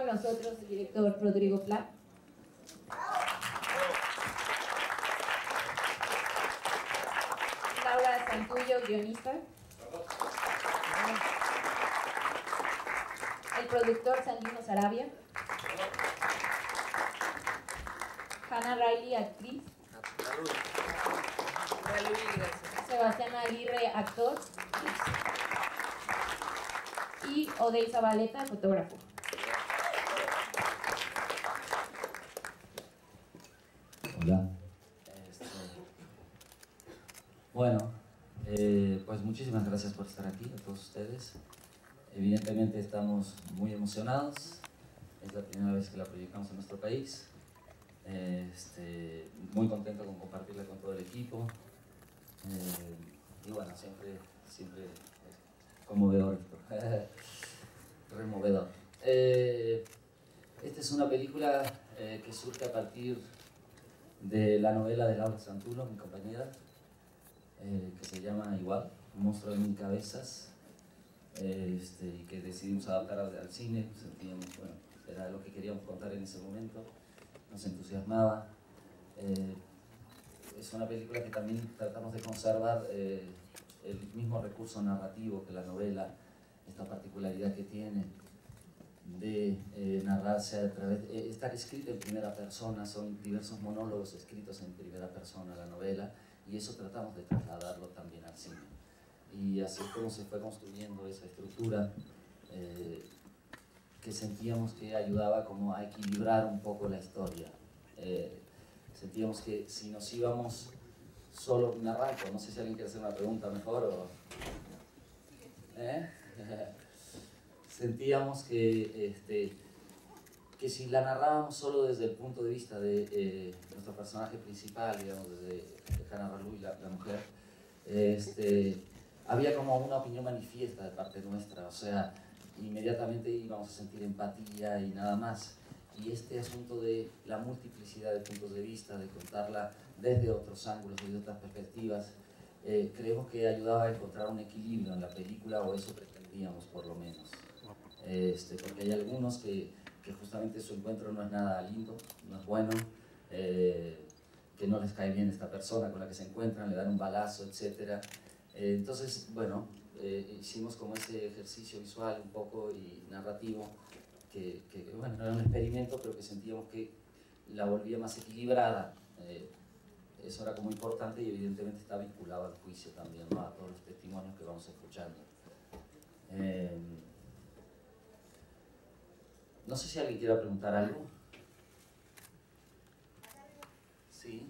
con nosotros el director Rodrigo Pla. Laura Santullo, guionista. El productor Sandino Sarabia. Hannah Riley, actriz. Sebastián Aguirre, actor. Y Odey Zabaleta, fotógrafo. Hola. Bueno, pues muchísimas gracias por estar aquí, a todos ustedes. Evidentemente estamos muy emocionados. Es la primera vez que la proyectamos en nuestro país. Muy contento con compartirla con todo el equipo. Y bueno, siempre es conmovedor esto. Removedor. Esta es una película que surge a partir de la novela de Laura Santullo, mi compañera, que se llama igual, Un monstruo de mil cabezas, y que decidimos adaptar al cine. Sentíamos, bueno, era lo que queríamos contar en ese momento, nos entusiasmaba. Es una película que también tratamos de conservar el mismo recurso narrativo que la novela, esta particularidad que tiene de narrarse a través de estar escrita en primera persona. Son diversos monólogos escritos en primera persona la novela, y eso tratamos de trasladarlo también al cine. Y así es como se fue construyendo esa estructura que sentíamos que ayudaba como a equilibrar un poco la historia. Sentíamos que si nos íbamos solo un arranco, no sé si alguien quiere hacer una pregunta mejor o... Sentíamos que si la narrábamos solo desde el punto de vista de nuestro personaje principal, digamos, desde Hannah Riley, la mujer, había como una opinión manifiesta de parte nuestra, o sea, inmediatamente íbamos a sentir empatía y nada más. Y este asunto de la multiplicidad de puntos de vista, de contarla desde otros ángulos, desde otras perspectivas, creemos que ayudaba a encontrar un equilibrio en la película, o eso pretendíamos por lo menos. Porque hay algunos que justamente su encuentro no es nada lindo, no es bueno, que no les cae bien esta persona con la que se encuentran, le dan un balazo, etc. Entonces, bueno, hicimos como ese ejercicio visual un poco y narrativo, que bueno, era un experimento, pero que sentíamos que la volvía más equilibrada. Eso era como importante, y evidentemente está vinculado al juicio también, ¿no? A todos los testimonios que vamos escuchando. No sé si alguien quiera preguntar algo. Sí.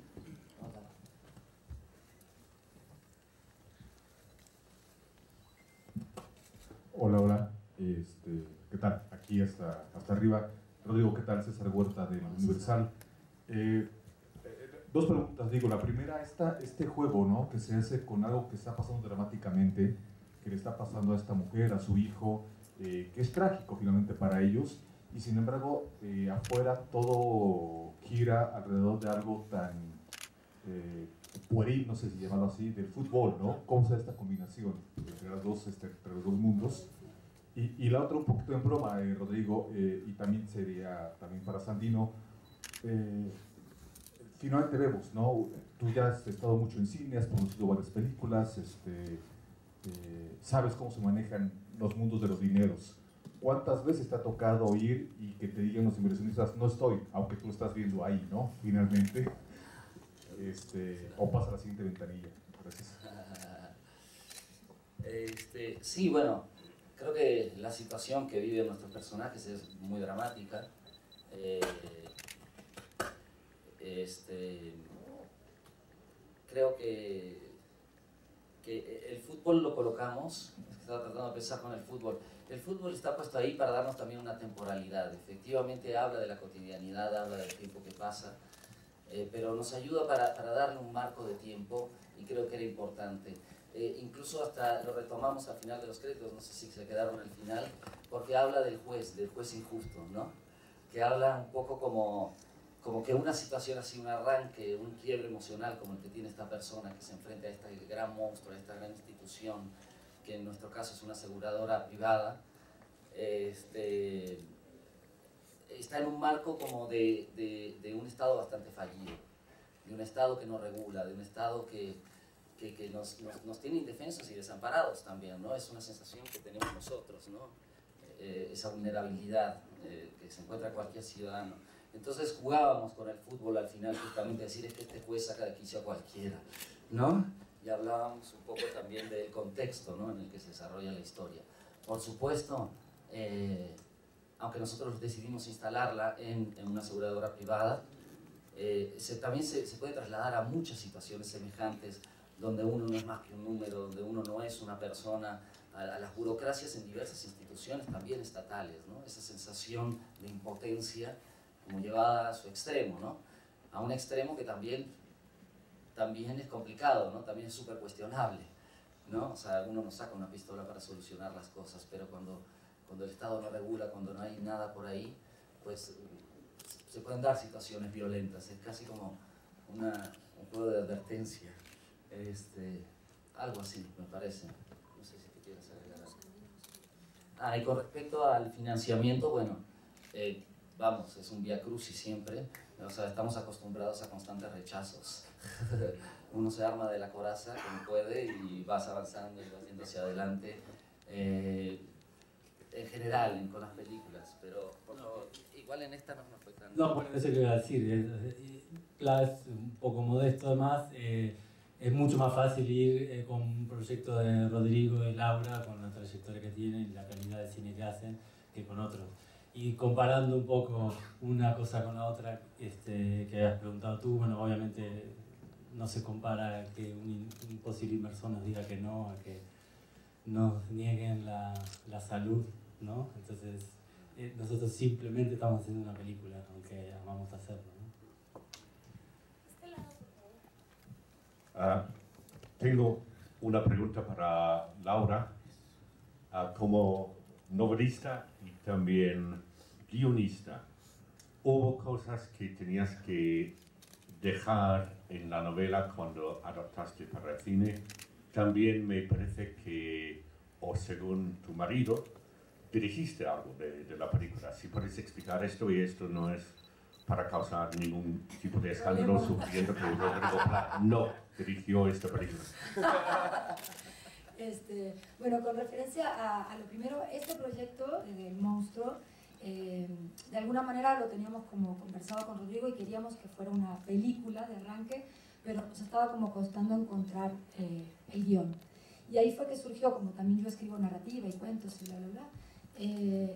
Hola, hola. ¿Qué tal? Aquí hasta arriba. Rodrigo, ¿qué tal? César Huerta de Universal. Dos preguntas, digo. La primera, este juego, ¿no?, que se hace con algo que está pasando dramáticamente, que le está pasando a esta mujer, a su hijo, que es trágico finalmente para ellos, y sin embargo, afuera todo gira alrededor de algo tan pueril, no sé si llamarlo así, del fútbol, ¿no? ¿Cómo se da esta combinación entre entre los dos mundos? Y la otra, un poquito en broma, Rodrigo, y también sería también para Sandino. Finalmente vemos, ¿no? Tú ya has estado mucho en cine, has producido varias películas, sabes cómo se manejan los mundos de los dineros. ¿Cuántas veces te ha tocado ir y que te digan los inversionistas, no estoy, aunque tú estás viendo ahí, ¿no? Finalmente. O pasa a la siguiente ventanilla. Gracias. Sí, bueno, creo que la situación que viven nuestros personajes es muy dramática. Creo que el fútbol lo colocamos, es que estaba tratando de pensar con el fútbol está puesto ahí para darnos también una temporalidad. Efectivamente habla de la cotidianidad, habla del tiempo que pasa, pero nos ayuda para darle un marco de tiempo, y creo que era importante. Incluso hasta lo retomamos al final de los créditos, no sé si se quedaron al final, porque habla del juez injusto, ¿no? Que habla un poco como que una situación así, un arranque, un quiebre emocional como el que tiene esta persona que se enfrenta a este gran monstruo, a esta gran institución, que en nuestro caso es una aseguradora privada, está en un marco como de un Estado bastante fallido, de un Estado que no regula, de un Estado que nos tiene indefensos y desamparados también, ¿no? Es una sensación que tenemos nosotros, ¿no? Esa vulnerabilidad que se encuentra cualquier ciudadano. Entonces jugábamos con el fútbol al final, justamente decir, es que este juez saca de quicio a cualquiera, ¿no? Y hablábamos un poco también del contexto, ¿no?, en el que se desarrolla la historia. Por supuesto, aunque nosotros decidimos instalarla en una aseguradora privada, también se puede trasladar a muchas situaciones semejantes, donde uno no es más que un número, donde uno no es una persona, a las burocracias en diversas instituciones, también estatales, ¿no? Esa sensación de impotencia como llevada a su extremo, ¿no? A un extremo que también es complicado, ¿no? También es súper cuestionable, ¿no? O sea, uno no saca una pistola para solucionar las cosas, pero cuando el Estado no regula, cuando no hay nada por ahí, pues se pueden dar situaciones violentas. Es casi como un juego de advertencia. Algo así, me parece. No sé si te quieres agregar algo. Y con respecto al financiamiento, bueno, vamos, es un vía crucis siempre. O sea, estamos acostumbrados a constantes rechazos. Uno se arma de la coraza como puede y vas avanzando y vas yendo hacia adelante. En general, con las películas, pero igual en esta no fue tan... No, bueno, eso que iba a decir. Es un poco modesto además. Es mucho más fácil ir con un proyecto de Rodrigo y Laura, con la trayectoria que tienen y la calidad de cine que hacen, que con otros. Y comparando un poco una cosa con la otra, que habías preguntado tú, bueno, obviamente no se compara que un posible inversor nos diga que no, a que nos nieguen la salud, ¿no? Entonces, nosotros simplemente estamos haciendo una película, aunque amamos hacerlo, ¿no? Tengo una pregunta para Laura. Como novelista y también guionista, ¿hubo cosas que tenías que dejar en la novela cuando adaptaste para el cine? También me parece que, o según tu marido, dirigiste algo de la película. Si puedes explicar esto, y esto no es para causar ningún tipo de escándalo, sugiriendo que Rodrigo Plá no dirigió esta película. Bueno, con referencia a lo primero, este proyecto del monstruo, de alguna manera lo teníamos como conversado con Rodrigo y queríamos que fuera una película de arranque, pero nos estaba como costando encontrar el guión. Y ahí fue que surgió, como también yo escribo narrativa y cuentos y bla, bla, bla,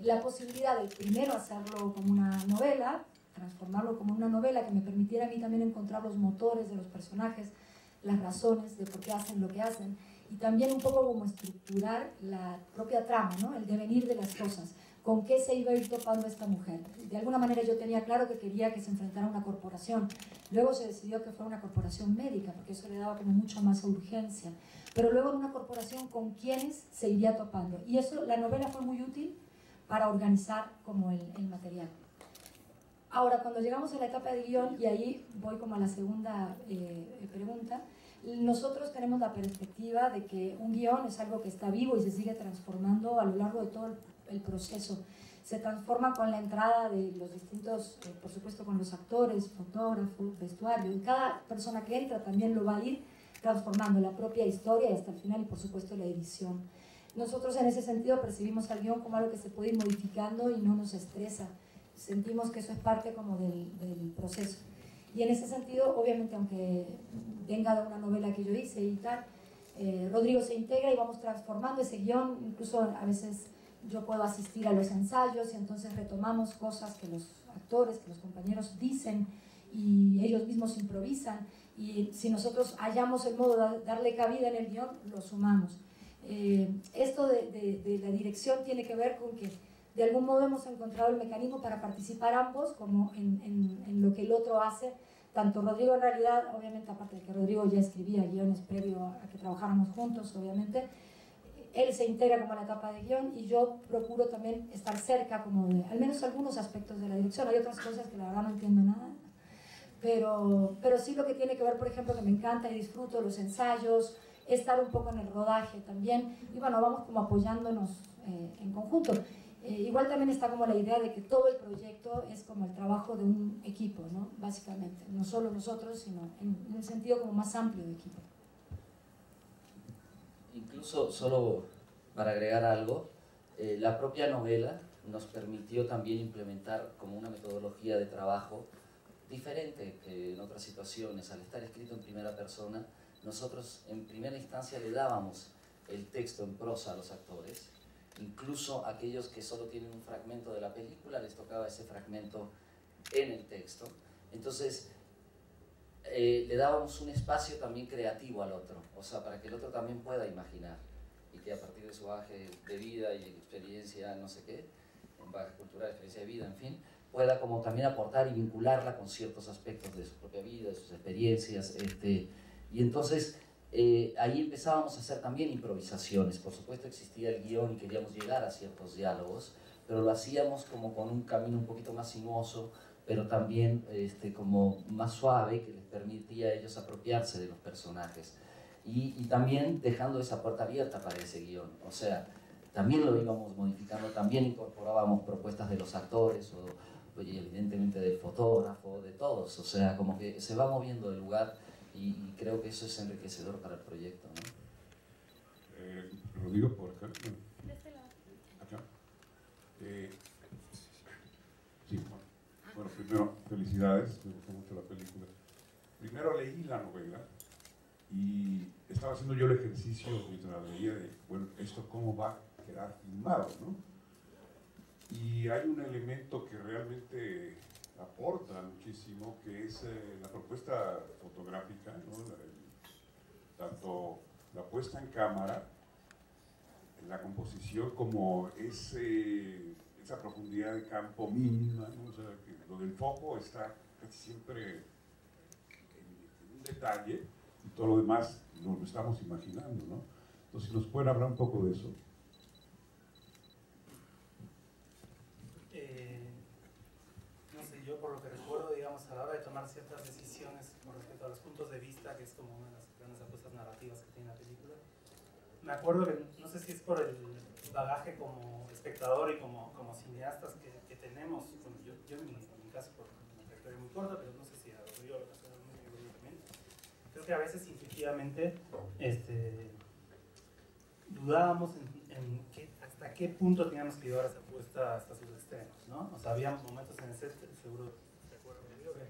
la posibilidad de primero hacerlo como una novela, transformarlo como una novela que me permitiera a mí también encontrar los motores de los personajes, las razones de por qué hacen lo que hacen, y también un poco como estructurar la propia trama, ¿no? El devenir de las cosas, con qué se iba a ir topando esta mujer. De alguna manera yo tenía claro que quería que se enfrentara a una corporación, luego se decidió que fuera una corporación médica, porque eso le daba como mucho más urgencia, pero luego en una corporación con quienes se iría topando, y eso, la novela fue muy útil para organizar como el material. Ahora, cuando llegamos a la etapa de guión, y ahí voy como a la segunda pregunta, nosotros tenemos la perspectiva de que un guión es algo que está vivo y se sigue transformando a lo largo de todo el proceso. Se transforma con la entrada de los distintos, por supuesto con los actores, fotógrafos, vestuario, y cada persona que entra también lo va a ir transformando, la propia historia y hasta el final, y por supuesto la edición. Nosotros en ese sentido percibimos al guión como algo que se puede ir modificando y no nos estresa. Sentimos que eso es parte como del proceso. Y en ese sentido, obviamente, aunque venga de una novela que yo hice y tal, Rodrigo se integra y vamos transformando ese guión. Incluso a veces yo puedo asistir a los ensayos y entonces retomamos cosas que los actores, que los compañeros dicen y ellos mismos improvisan. Y si nosotros hallamos el modo de darle cabida en el guión, lo sumamos. Esto de la dirección tiene que ver con que de algún modo hemos encontrado el mecanismo para participar ambos como en lo que el otro hace. Tanto Rodrigo en realidad, obviamente aparte de que Rodrigo ya escribía guiones previo a que trabajáramos juntos, obviamente, él se integra como a la etapa de guión y yo procuro también estar cerca como de al menos algunos aspectos de la dirección. Hay otras cosas que la verdad no entiendo nada, pero sí lo que tiene que ver, por ejemplo, que me encanta y disfruto los ensayos, estar un poco en el rodaje también, y bueno, vamos como apoyándonos en conjunto. Igual también está como la idea de que todo el proyecto es como el trabajo de un equipo, ¿no? Básicamente, no solo nosotros, sino en un sentido como más amplio de equipo. Incluso, solo para agregar algo, la propia novela nos permitió también implementar como una metodología de trabajo diferente que en otras situaciones. Al estar escrito en primera persona, nosotros en primera instancia le dábamos el texto en prosa a los actores. Incluso aquellos que solo tienen un fragmento de la película, les tocaba ese fragmento en el texto. Entonces, le dábamos un espacio también creativo al otro, o sea, para que el otro también pueda imaginar y que a partir de su bagaje de vida y experiencia, no sé qué, en bagaje cultural, experiencia de vida, en fin, pueda como también aportar y vincularla con ciertos aspectos de su propia vida, de sus experiencias, y entonces ahí empezábamos a hacer también improvisaciones. Por supuesto existía el guión y queríamos llegar a ciertos diálogos, pero lo hacíamos como con un camino un poquito más sinuoso, pero también como más suave, que les permitía a ellos apropiarse de los personajes. Y también dejando esa puerta abierta para ese guión. O sea, también lo íbamos modificando, también incorporábamos propuestas de los actores, o evidentemente del fotógrafo, de todos. O sea, como que se va moviendo el lugar y creo que eso es enriquecedor para el proyecto, ¿no? Lo digo por acá. De este lado. Acá. Sí, bueno, primero, felicidades, me gustó mucho la película. Primero leí la novela y estaba haciendo yo el ejercicio mientras la leía de, bueno, ¿esto cómo va a quedar filmado, no? Y hay un elemento que realmente aporta muchísimo, que es la propuesta fotográfica, ¿no? Tanto la puesta en cámara, la composición, como esa profundidad de campo mínima, ¿no? O sea, que lo del foco está casi siempre en un detalle y todo lo demás lo estamos imaginando, ¿no? Entonces, si nos pueden hablar un poco de eso. No sé, yo por lo que recuerdo, digamos, a la hora de tomar ciertas decisiones con respecto a los puntos de vista, que es como una de las grandes apuestas narrativas que tiene la película, me acuerdo que, no sé si es por el bagaje como espectador y como cineastas que tenemos, bueno, yo en mi caso, por una trayectoria muy corta, pero no sé si a Rodrigo lo pasó muy también, creo que a veces intuitivamente dudábamos en hasta qué punto teníamos que llevar esa apuesta hasta sus extremos, ¿no? O sea, había momentos en el set, seguro te acuerdas, Rodrigo, que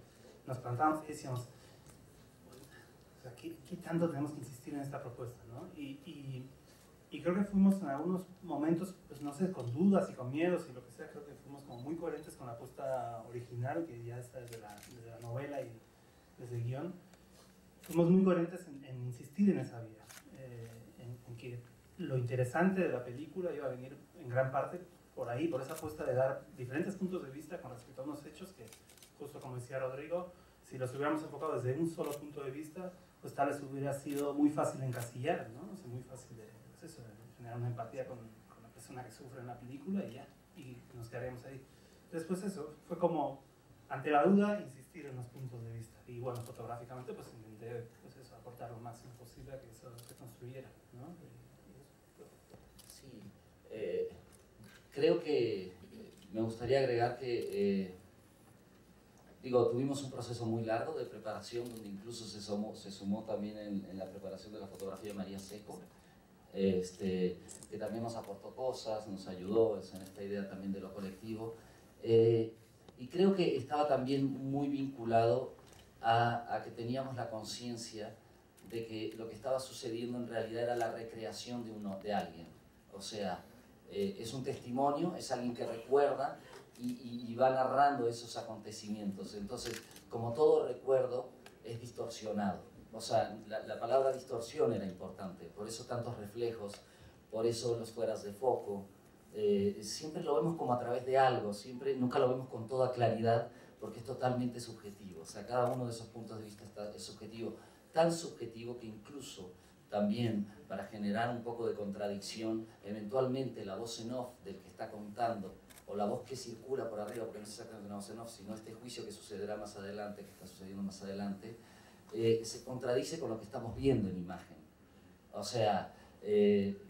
nos plantábamos y decíamos, o sea, ¿qué tanto tenemos que insistir en esta propuesta, ¿no? Y creo que fuimos en algunos momentos, pues no sé, con dudas y con miedos y lo que sea, creo que fuimos como muy coherentes con la apuesta original, que ya está desde la novela y desde el guión. Fuimos muy coherentes en insistir en esa vía, en que lo interesante de la película iba a venir en gran parte por ahí, por esa apuesta de dar diferentes puntos de vista con respecto a unos hechos que, justo como decía Rodrigo, si los hubiéramos enfocado desde un solo punto de vista, pues tal vez hubiera sido muy fácil de encasillar, ¿no? O sea, muy fácil de, pues eso, de generar una empatía con la persona que sufre en la película y ya, y nos quedaríamos ahí. Después eso, fue como, ante la duda, insistir en los puntos de vista. Y bueno, fotográficamente, pues intenté, pues eso, aportar lo máximo posible a que eso se construyera, ¿no? Sí, creo que me gustaría agregar que, tuvimos un proceso muy largo de preparación, donde incluso se sumó también en la preparación de la fotografía de María Seco, que también nos aportó cosas, nos ayudó en esta idea también de lo colectivo. Y creo que estaba también muy vinculado a que teníamos la conciencia de que lo que estaba sucediendo en realidad era la recreación de alguien. O sea, es un testimonio, es alguien que recuerda y va narrando esos acontecimientos. Entonces, como todo recuerdo, es distorsionado. O sea, la palabra distorsión era importante, por eso tantos reflejos, por eso los fueras de foco. Siempre lo vemos como a través de algo, nunca lo vemos con toda claridad, porque es totalmente subjetivo. O sea, cada uno de esos puntos de vista es subjetivo, tan subjetivo que incluso también, para generar un poco de contradicción, eventualmente la voz en off del que está contando, o la voz que circula por arriba, porque no es exactamente una voz en off, sino este juicio que sucederá más adelante, que está sucediendo más adelante, se contradice con lo que estamos viendo en imagen. O sea,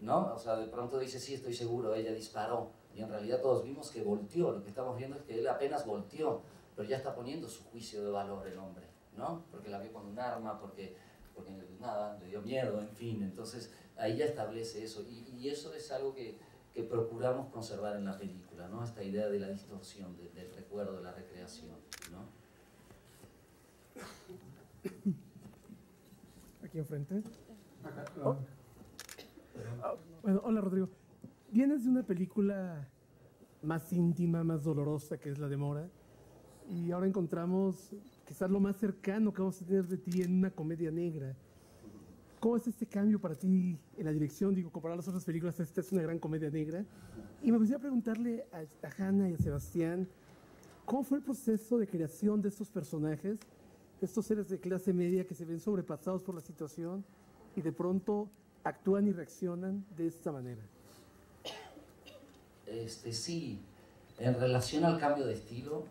¿no? O sea, de pronto dice, sí, estoy seguro, ella disparó, Y en realidad todos vimos que volteó, lo que estamos viendo es que él apenas volteó, pero ya está poniendo su juicio de valor el hombre, ¿no? Porque la vio con un arma, porque nada, le dio miedo, en fin, entonces ahí ya establece eso, y eso es algo que procuramos conservar en la película, ¿no? Esta idea de la distorsión, del recuerdo, de la recreación, ¿no? Aquí enfrente. Oh. Bueno, hola Rodrigo. Vienes de una película más íntima, más dolorosa, que es la de Mora, y ahora encontramos quizás lo más cercano que vamos a tener de ti en una comedia negra. ¿Cómo es este cambio para ti en la dirección? Digo, comparado a las otras películas, esta es una gran comedia negra. Y me gustaría preguntarle a Hannah y a Sebastián, ¿cómo fue el proceso de creación de estos personajes, de estos seres de clase media que se ven sobrepasados por la situación y de pronto actúan y reaccionan de esta manera? Sí, en relación al cambio de estilo,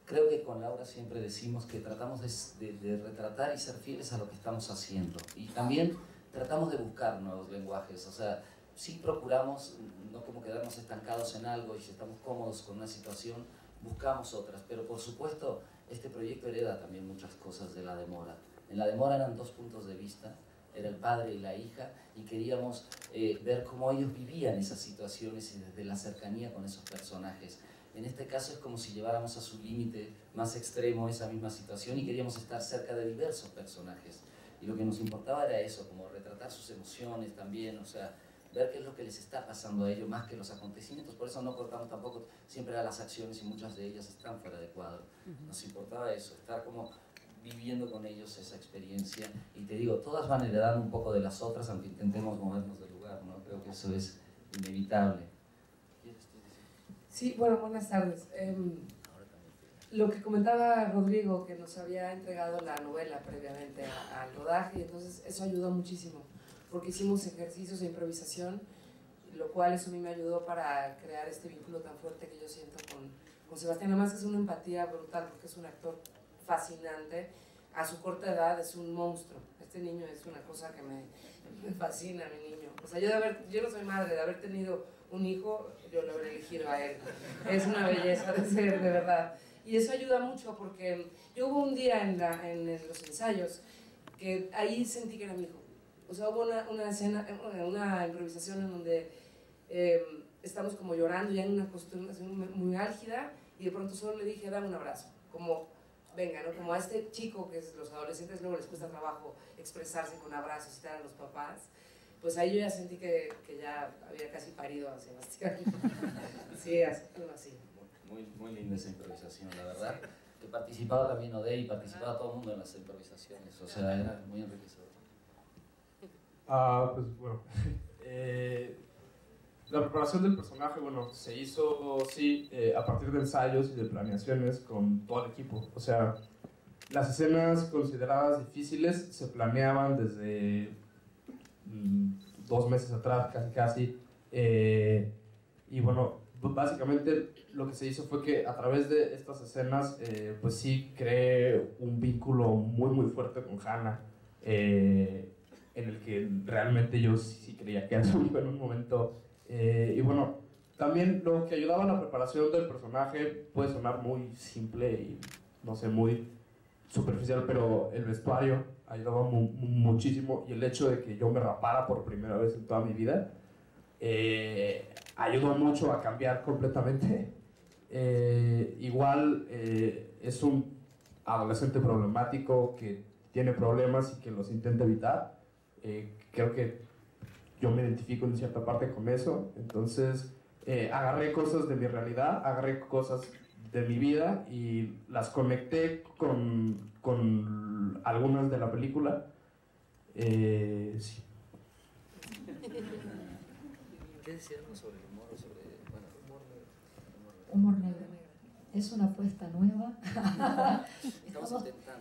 creo que con Laura siempre decimos que tratamos de retratar y ser fieles a lo que estamos haciendo. Y también tratamos de buscar nuevos lenguajes. O sea, sí procuramos no como quedarnos estancados en algo y si estamos cómodos con una situación, buscamos otras. Pero por supuesto, este proyecto hereda también muchas cosas de La Demora. En La Demora eran dos puntos de vista. Era el padre y la hija, y queríamos ver cómo ellos vivían esas situaciones y desde la cercanía con esos personajes. En este caso es como si lleváramos a su límite más extremo esa misma situación y queríamos estar cerca de diversos personajes. Y lo que nos importaba era eso, como retratar sus emociones también, o sea, ver qué es lo que les está pasando a ellos más que los acontecimientos. Por eso no cortamos tampoco siempre a las acciones y muchas de ellas están fuera de cuadro. Nos importaba eso, estar como viviendo con ellos esa experiencia, y te digo, todas van heredando un poco de las otras, aunque intentemos movernos del lugar, ¿no? Creo que eso es inevitable. Sí, bueno, buenas tardes. Lo que comentaba Rodrigo, que nos había entregado la novela previamente al rodaje, y entonces eso ayudó muchísimo, porque hicimos ejercicios de improvisación, lo cual eso a mí me ayudó para crear este vínculo tan fuerte que yo siento con Sebastián. Además es una empatía brutal, porque es un actor fascinante, a su corta edad es un monstruo. Este niño es una cosa que me fascina, mi niño. O sea, yo no soy madre, de haber tenido un hijo, yo lo habría elegido a él. Es una belleza de ser, de verdad. Y eso ayuda mucho, porque yo hubo un día en los ensayos que ahí sentí que era mi hijo. O sea, hubo una escena, una improvisación en donde estamos como llorando ya en una situación muy álgida, y de pronto solo le dije, dame un abrazo, como venga, ¿no? Como a este chico que los adolescentes luego les cuesta trabajo expresarse con abrazos y tal a los papás, pues ahí yo ya sentí que ya había casi parido a Sebastián. Sí, algo así. Muy linda esa improvisación, la verdad. Que participaba también Ode y participaba todo el mundo en las improvisaciones, o sea, era muy enriquecedor. Pues bueno, la preparación del personaje, bueno, se hizo, sí, a partir de ensayos y de planeaciones con todo el equipo. O sea, las escenas consideradas difíciles se planeaban desde 2 meses atrás, casi. Y bueno, básicamente lo que se hizo fue que a través de estas escenas, pues sí, creé un vínculo muy fuerte con Hannah, en el que realmente yo sí creía que era en un momento. Y bueno, también lo que ayudaba a la preparación del personaje puede sonar muy simple y no sé, muy superficial, pero el vestuario ayudaba muchísimo, y el hecho de que yo me rapara por primera vez en toda mi vida ayudó mucho a cambiar completamente. Igual es un adolescente problemático que tiene problemas y que los intenta evitar. Creo que yo me identifico en cierta parte con eso, entonces agarré cosas de mi realidad, agarré cosas de mi vida y las conecté con algunas de la película. Sí. ¿Qué decíamos sobre el humor? Humor negro. Es una apuesta nueva.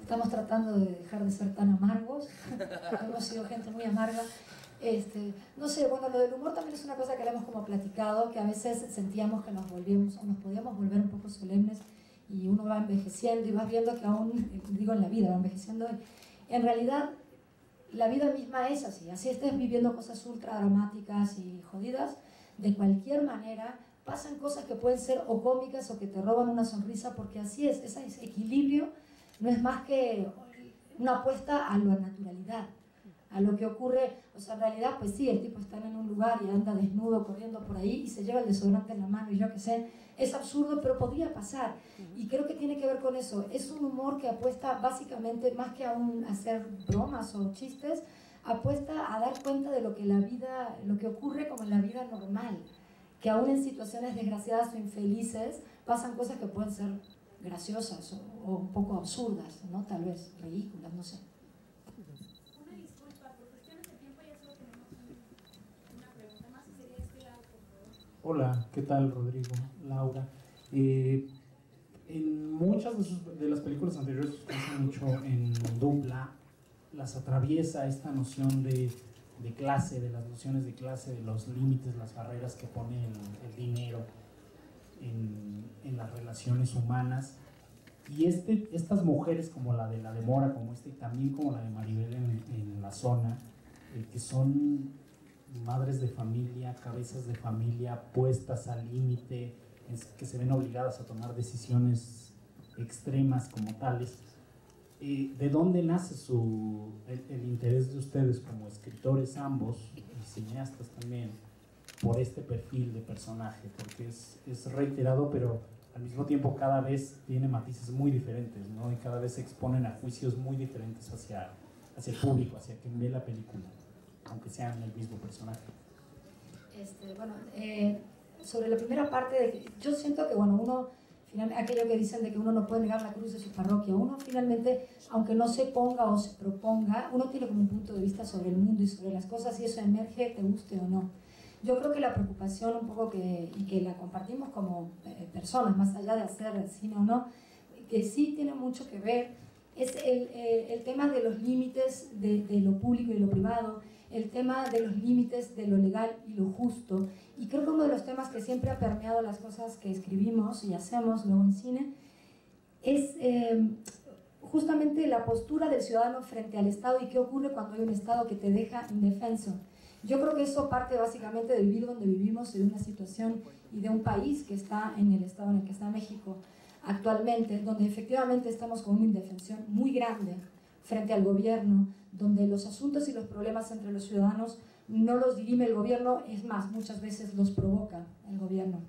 Estamos tratando de dejar de ser tan amargos. Hemos sido gente muy amarga. No sé, bueno, lo del humor también es una cosa que le hemos como platicado, que a veces sentíamos que nos podíamos volver un poco solemnes, y uno va envejeciendo y vas viendo que aún, digo en la vida, va envejeciendo. En realidad, la vida misma es así estés viviendo cosas ultra dramáticas y jodidas, de cualquier manera pasan cosas que pueden ser o cómicas o que te roban una sonrisa, porque así es, ese equilibrio no es más que una apuesta a la naturalidad, a lo que ocurre. O sea, en realidad, pues sí, el tipo está en un lugar y anda desnudo corriendo por ahí y se lleva el desodorante en la mano y yo qué sé, es absurdo, pero podría pasar. Y creo que tiene que ver con eso. Es un humor que apuesta básicamente, más que a hacer bromas o chistes, apuesta a dar cuenta de lo que la vida, lo que ocurre como en la vida normal, que aún en situaciones desgraciadas o infelices pasan cosas que pueden ser graciosas o un poco absurdas, ¿no? Tal vez ridículas, no sé. Una disculpa, por cuestiones de tiempo ya solo tenemos una pregunta más y sería este lado, por favor. Hola, ¿qué tal, Rodrigo? Laura. En muchas de las películas anteriores que usan mucho en dupla, las atraviesa esta noción de clase, de las nociones de clase, de los límites, las barreras que pone el dinero en las relaciones humanas. Y estas mujeres como la de Mora, como y también como la de Maribel en La Zona, que son madres de familia, cabezas de familia, puestas al límite, que se ven obligadas a tomar decisiones extremas como tales. ¿De dónde nace el interés de ustedes como escritores ambos y cineastas también por este perfil de personaje? Porque es reiterado, pero al mismo tiempo cada vez tiene matices muy diferentes, ¿no? Y cada vez se exponen a juicios muy diferentes hacia el público, hacia quien ve la película, aunque sean el mismo personaje. Bueno, sobre la primera parte, yo siento que, bueno, uno, aquello que dicen de que uno no puede negar la cruz de su parroquia, uno finalmente, aunque no se ponga o se proponga, uno tiene como un punto de vista sobre el mundo y sobre las cosas, y eso emerge, te guste o no. Yo creo que la preocupación un poco y que la compartimos como personas, más allá de hacer cine o no, que sí tiene mucho que ver, es el tema de los límites de lo público y lo privado, el tema de los límites de lo legal y lo justo. Y creo que uno de los temas que siempre ha permeado las cosas que escribimos y hacemos luego en cine es justamente la postura del ciudadano frente al Estado y qué ocurre cuando hay un Estado que te deja indefenso. Yo creo que eso parte básicamente de vivir donde vivimos, de una situación y de un país que está en el estado en el que está México actualmente, donde efectivamente estamos con una indefensión muy grande frente al gobierno, donde los asuntos y los problemas entre los ciudadanos no los dirime el gobierno, es más, muchas veces los provoca el gobierno.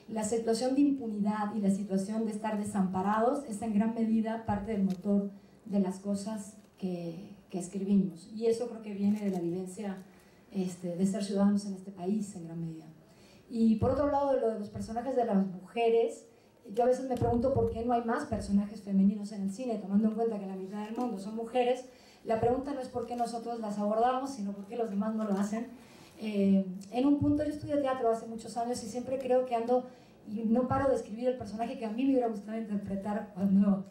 La situación de impunidad y la situación de estar desamparados es en gran medida parte del motor de las cosas que escribimos. Y eso creo que viene de la vivencia de ser ciudadanos en este país en gran medida. Y por otro lado, de lo de los personajes de las mujeres, yo a veces me pregunto por qué no hay más personajes femeninos en el cine, tomando en cuenta que la mitad del mundo son mujeres. La pregunta no es por qué nosotros las abordamos, sino por qué los demás no lo hacen. En un punto, yo estudié teatro hace muchos años y siempre creo que ando y no paro de escribir el personaje que a mí me hubiera gustado interpretar cuando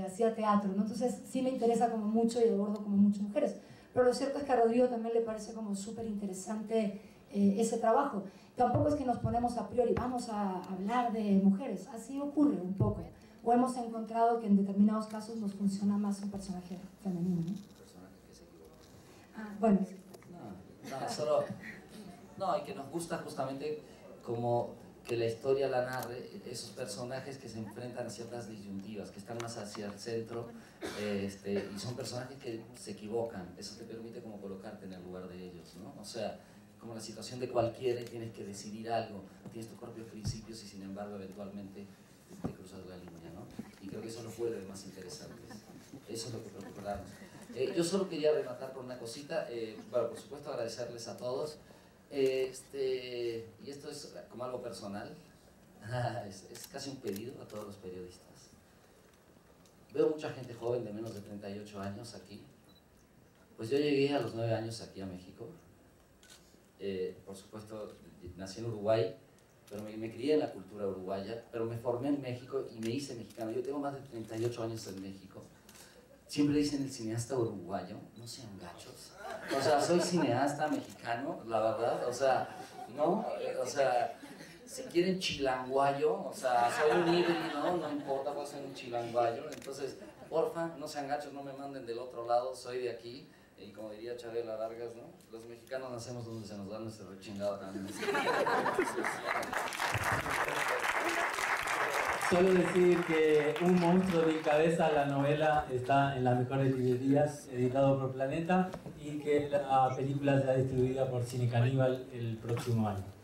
hacía teatro, ¿no? Entonces sí me interesa como mucho y abordo como muchas mujeres. Pero lo cierto es que a Rodrigo también le parece como súper interesante ese trabajo. Tampoco es que nos ponemos a priori, vamos a hablar de mujeres, así ocurre un poco. O hemos encontrado que en determinados casos nos funciona más un personaje femenino, ¿no? Personaje que se equivoca. Ah, bueno. No, y que nos gusta justamente como que la historia la narre esos personajes que se enfrentan a ciertas disyuntivas, que están más hacia el centro, y son personajes que se equivocan. Eso te permite como colocarte en el lugar de ellos, ¿no? O sea, como la situación de cualquiera y tienes que decidir algo, tienes tus propios principios y sin embargo eventualmente te cruzas la línea, ¿no? Y creo que eso nos vuelve más interesantes. Eso es lo que procuramos. Yo solo quería rematar con una cosita. Bueno, por supuesto agradecerles a todos. Y esto es como algo personal. Es casi un pedido a todos los periodistas. Veo mucha gente joven de menos de 38 años aquí. Pues yo llegué a los 9 años aquí a México. Por supuesto, nací en Uruguay, pero me crié en la cultura uruguaya, pero me formé en México y me hice mexicano. Yo tengo más de 38 años en México. Siempre dicen el cineasta uruguayo, no sean gachos. O sea, soy cineasta mexicano, la verdad, o sea, ¿no? O sea, si quieren chilanguayo, o sea, soy un híbrido, no importa, puedo ser un chilanguayo. Entonces, porfa, no sean gachos, no me manden del otro lado, soy de aquí. Y como diría Chabela Vargas, ¿no? Los mexicanos nacemos donde se nos da nuestra rechingada gana. Solo decir que Un monstruo de cabeza, la novela, está en las mejores librerías, editado por Planeta, y que la película será distribuida por Cine Caníbal el próximo año.